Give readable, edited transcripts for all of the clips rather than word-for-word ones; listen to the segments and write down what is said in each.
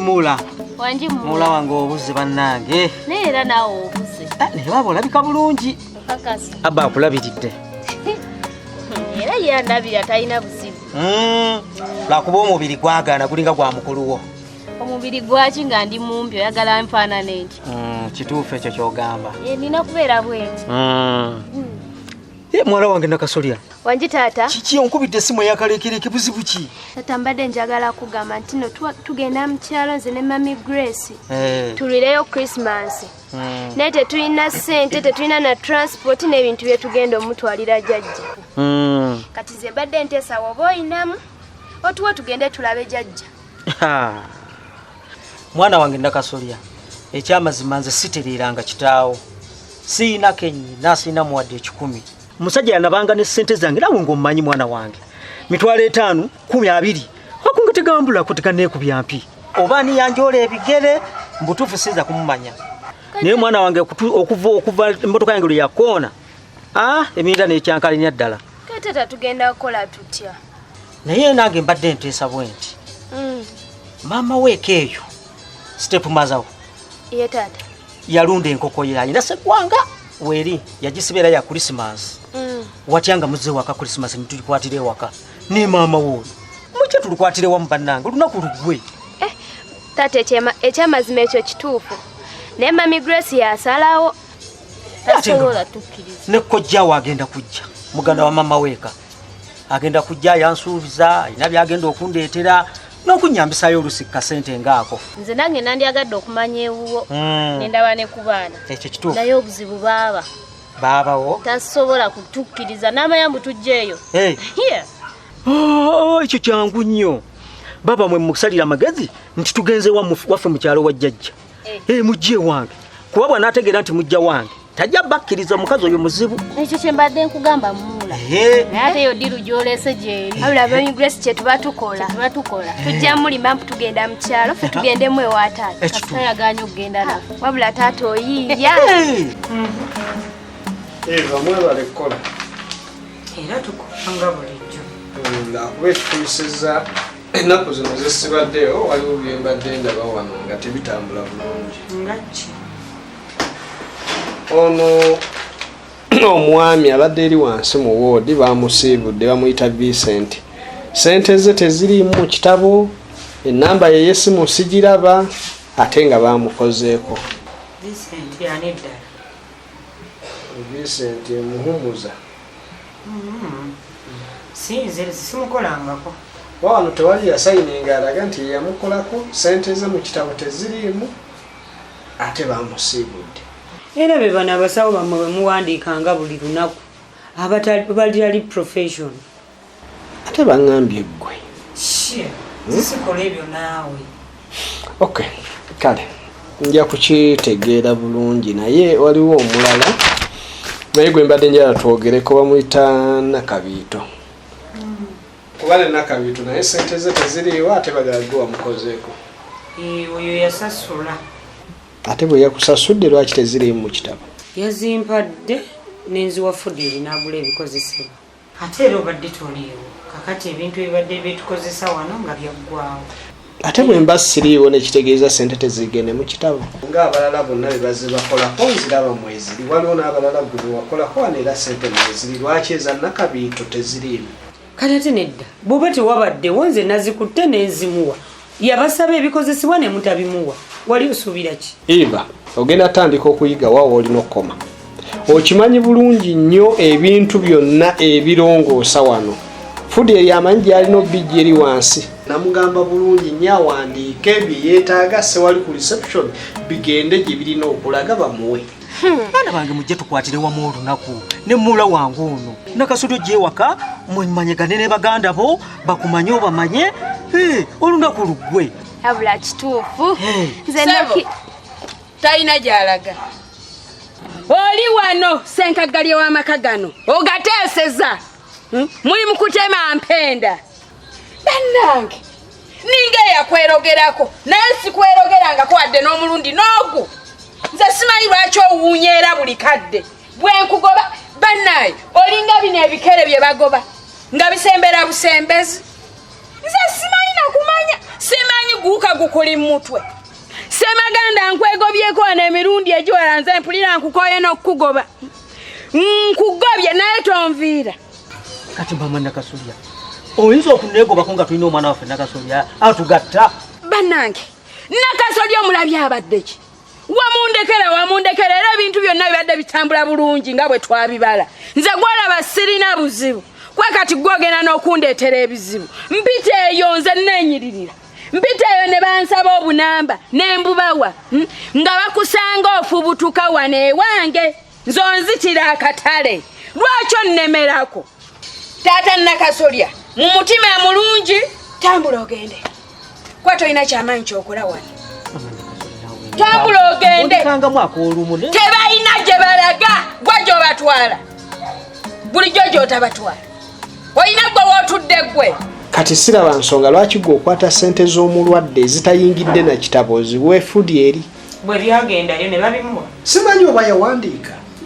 Mula. Wanji Mula. Mula wange obuze bannange. Neera naawe obuze. Ne baba olabika bulungi. Kakasi. Abba akulabiridde. Era yandabira talina buzibu. Lwakuba omubiri gwagaana gulinga gwa mukuluwo. Omubiri gwaki nga ndi mumpi oyagala nfaanane nti? Kituufu ekyo ky'ogamba. Nina kubeera bwenti. Mwala wange Nakasolya. Wanji taata. Kiki onkubidde essimu eyakalekereke buzibu ki? Taata mbadde njagala kugamba nti no tugenda mu kyalo nze ne Mami Grace. Tulireyo Christmas. Naye tetulina ssente, tetulina na transport n'ebintu bye tugenda omutwalira jjajja. Kati ze mbadde nteesa woba oyinamu otuwa tugende tulabe jjajja. Mwana wange Nakasolya, ekyamazima nze sitereeranga kitaawo. Siina kenyi nasiina muwadde 10. Musajja yanabanga ne ssente zange nawe ng'omumanyi mwana wange. Mitwalo 5, 20. Wakunga tegambula kutekanneekubya mpi. Oba ani yanjoola ebigere mbutuufu sinza kumumanya. Naye mwana wange okuva emmotoka yange lwe yakoona. Eminda n'ekyankalenya ddala. Kata tugenda kukola tutya? Naye nange mbadde nteesa bwenti. Maama weeko eyo Step Mazawo. Ye taata. Yalunda enkoko ye ayina Sseggwanga weeri yagisibera ya Christmas. Watyanga muzze waka Christmas nitulikwatire waka. Ne maama wo. Mujje tulikwatire wamu bannange lunaku lugwe. Taata ekyamazima ekyo kituufu. Ne Mami Grace yasalawo. Tasobola tukkiriza. Ne kojjawo agenda kujja. Muganda wa maama weeka. Agenda kujja yansuubiza ayina byagenda okundeetera. N'okunyambisayo olusika ssente ngaako. Nze nange nandyagadde okumanya ewuwo. Nendaba ne ku baana. Ekyo kituufu. Naye obuzibu baaba. Baabawo? Tasobola kutukkiriza n'amayambu tujjeeyo. Ekyo kyangu nnyo. Baba mwe musalira amagezi nti tugenze waffe mu kyalo wa jjajja. Mujje wange. Kuba bw'anaategeera nti mujja wange. Tajja bakkiriza mukazi oyo muzibu. Ekyo kye mbadde nkugamba Mula. Naye ate yo ddiru gy'oleese gy'eri. Wabula Mami Grace kye tuba tukola. Tujja mulima mpu tugenda mu kyalo ffe tugendemu ewa taata. Tutayaganya okugenda naffe. Wabula taata oyiiya. Bamwebale kukola. Era tukolanga bulijjo. Akuba ekitumisizza ennaku zino zesibaddeyo waliwo bye mbadde ndaba wano nga tebitambula bulungi. Ngaki? Ono omwami abadde eri wansi mu woodi bamusiibudde bamuyita Vincent. Ssente ze teziriimu mu kitabo, ennamba ye y'essimu sigiraba ate nga bamukozeeko. Vincent yani ddala. Vincent Muhumuza. Sinze simukolangako. Wano tewali yasayininga alaga nti yamukolako, ssente ze mu kitabo teziriimu ate bamusiibudde. Era be bano abasawo bammwe bwe muwandiikanga buli lunaku abatali profession. Ate baŋŋambye ggwe. Zisikola ebyo naawe. Okay, kale nja kukitegeera bulungi naye waliwo omulala naye gwe mbadde njala twogereko bamuyita Nakabiito. Kuba ne Nakabiito naye ssente ze teziriiwo ate bagala gwe wamukozeeko. Oyo yasasula. Ate bwe yakusasudde lwaki teziriimu mu kitabo? Yazimpadde n'enziwafudde n'agula ebikozesebwa. Ate era obadde toliiwo kakati ebintu ebibadde byetukozesa wano nga byaggwawo. Ate bwe mba siriiwo nekitegeeza ssente tezigende mu kitabo. Ng'abalala bonna be bazze bakolako nziraba mweziri. Waliwo n'abalala gwe wakolako wano era ssente mweziri. Lwaki eza Nakabiito teziriimu? Kati ate nedda bw'oba tewabaddewo nze nazikutte n'enzimuwa. Yabasaba ebikozesebwa ne mutabimuwa. Wali osuubira ki? Eva, ogenda tandika okuyiga waawo olina okukoma. Okimanyi bulungi nnyo ebintu byonna ebirongoosa wano. Fudi eri amanyi gy'alina obijja eri wansi. Namugamba bulungi nnyo awandiike bye yeetaaga sewali ku reception bigende gye birina okulaga bamuwe. Baana bange mujje tukwatire wamu olunaku ne Mula wange ono. Nakasolya gyewaka mwemanyegane ne baganda bo bakumanye obamanye. Olunaku lugwe. Wabula kituufu. Talina gy'alaga. Oli wano Ssenkaggalye w'amaka gano ogateeseza. Muli mu kutema mpenda. Bannange ninga yakwerogerako naye sikwerogerangako wadde n'omulundi n'ogu. Nze simanyi lwaki owuunyeera buli kadde. Bwe nkugoba bannaye olinga bino ebikere bye bagoba nga bisembera busembezi. Nze simanyi nakumanya. simanyi guuka gukuli mutwe Semaganda nkwegobyeko n'emirundi egiwera nze mpulira nkukoye n'okugoba nkugobye naye tonviira kati mama Nakasolya oyinza okuneegobako nga tulina omwana waffe Nakasolya atugatta bannange Nakasolya omulabye abadde ki wamundekera era ebintu byonna bibadde bitambula bulungi nga bwe twabibala nze gwolaba sirina buzibu kwe kati gwogenda n'okundeetera ebizibu mpita eyo nze neenyiririra mpita eyo ne bansaba obunamba n'embubawa nga bakusanga ofubutuka wano ewange nzonzitira akatale lwaki onnemerako taata Nakasolya mu mutima mulungi tambula ogende kwa toyina kyamaanyi kyokola wano tambula ogende tebalina gye balaga gwe gy'obatwala bulijjo gy'otabatwala olina gwe wootudde gwe kati siraba nsonga lwaki gwe okwata ssente z'omulwadde ezitayingidde na kitabo ziweefudi eri bwe byagendayo ne babimuwa simanyi oba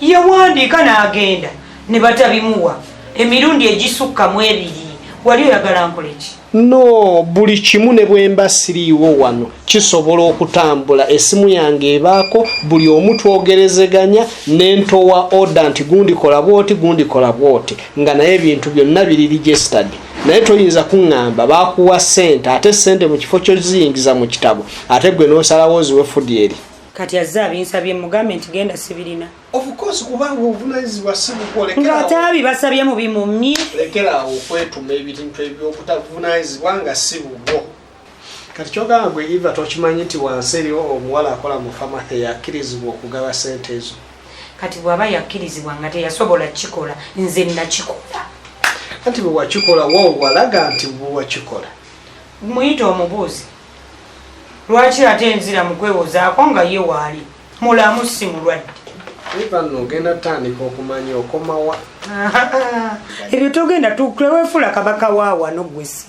yawandiika n'agenda ne batabimuwa emirundi egisukka mu ebiri wali oyagala nkoleki no buli kimu ne bwemba siriiwo wano kisobola okutambula essimu yange ebaako buli omu twogerezeganya n'entowa oda nti gundikola bwoti nga naye ebintu byonna biri registered naye toyinza kuŋŋamba baakuwa ssente ate ssente mu kifo kyoziyingiza mu kitabo ate gwe n'osalawo oziweefudi eri kati azze abinsabye mugambe nti genda sibirina of course kubanga obuvunanyizibwa si ng'ate abibasabye mu bimumye lekerawo okwetuma ebintu ebyobutavunanyizibwa nga si bubwo kati kyogamba gwe Eva tokimanyi nti wansi eriwo omuwala akola mu fama eyakkirizibwa okugaba ssente ezo kati bw'aba yakkirizibwa nga teyasobola kikola nze nakikola anti bwe wakikola wo walaga nti bwe wakikola muyita omubuuzi lwaki ate nzira mu kwewozaako nga ye waali mulamu si mulwadde Eva n'ogenda tandika okumanya okomawa ebyo togenda tuweefula kabaka wa wano gwesi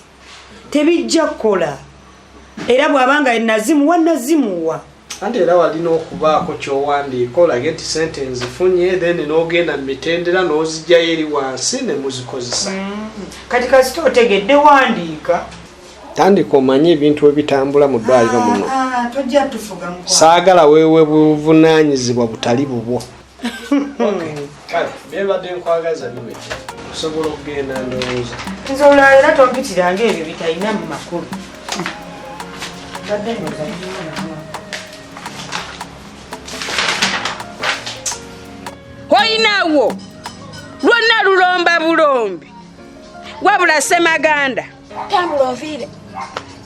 tebijja kukola era bw'abanga nazimuwa anti era walina okubaako kyowandiika olage nti ssente nzifunye then n'ogenda mu mitendera n'ozijjayo eri wansi ne muzikozesa kati kasita otegedde wandiika tandika omanye ebintu ebitambula mu ddwaliro muno tojja tufuga saagala weewe buvunaanyizibwa butali bubwo kale byebadde nkwagaza biwe osobola okugenda ndowooza nze olala era tompitiranga ebyo bitalina mu makulu olinawo lwonna lulomba bulombi wabula Semaganda tambula onviire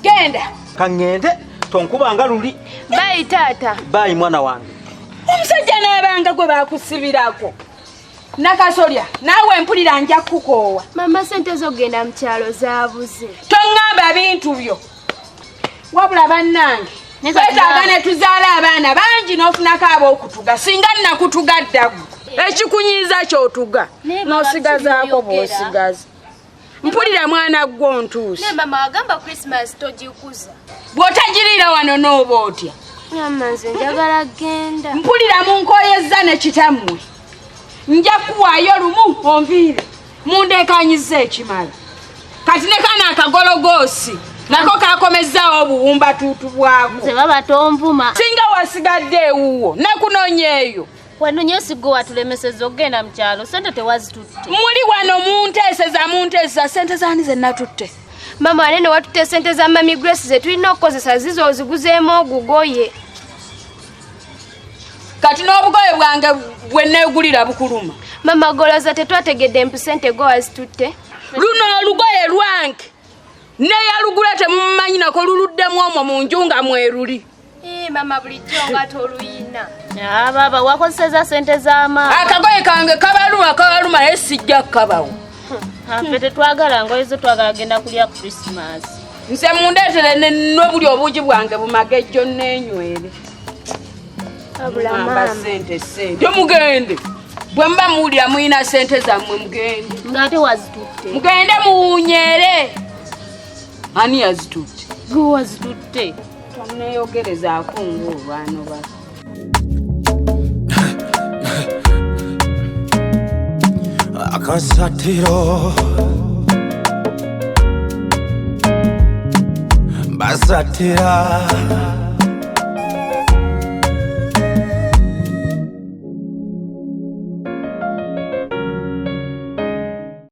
genda kaŋŋende tonkubanga luli bayi taata bayi mwana wange omusajja n'abanga gwe baakusibirako Nakasolya naawe mpulira nja kukoowa mama sente zogenda mu kyalo zaabuze toŋŋamba bintu byo wabula bannange twetaaga ne tuzaala abaana bangi n'ofunako ab'okutuga singa nnakutugaddagu ekikunyiiza ky'otuga n'osigazaako bw'osigaza mpulira mwana gwo ntuusi mama agamba Christmas togikuza bw'otagiriira wano n'oba otya mama nze njagala genda mpulira munkoyezza ne kitammwe nja kuwaayo lumu onviire mundeekanyiza ekimala kati ne kana akagologoosi nako kakomezzaawo obuwumbatuutu bwako nze baba tonvuma singa wasigadde ewuwo nakunoonya eyo wano nyesigo watulemeseza okugenda mu kyalo sente tewazitutte muli wano munteeseza sente zaani ze natutte mama wanene watutte sente za mami Grace ze tulina okukozesa zizo oziguzeemu ogugoye kati n'obugoye bwange bwe neegulira bukuluma mama goloza tetwategedde mpu sente go wazitutte luno olugoye lwange neyalugula temumumanyi nako luluddemu omwo mu nju nga mweruli mama bulijjo nga toluyina baba wakozeseza sente z'amaama akagoye kange kabaluma naye sijja kukabawo ffe tetwagala ngoye zo twagala genda kulya Christmas nze mundeetere n'obuli obuugi bwange bumagejjo neenywere abula sente mugende bwe mba muwulira muyina sente zammwe mugende ng'ate wazitutte mugende muwunyere ani yazitutte gwe wazitutte toneeyogerezaako ng'olwano bako akasatiro basatira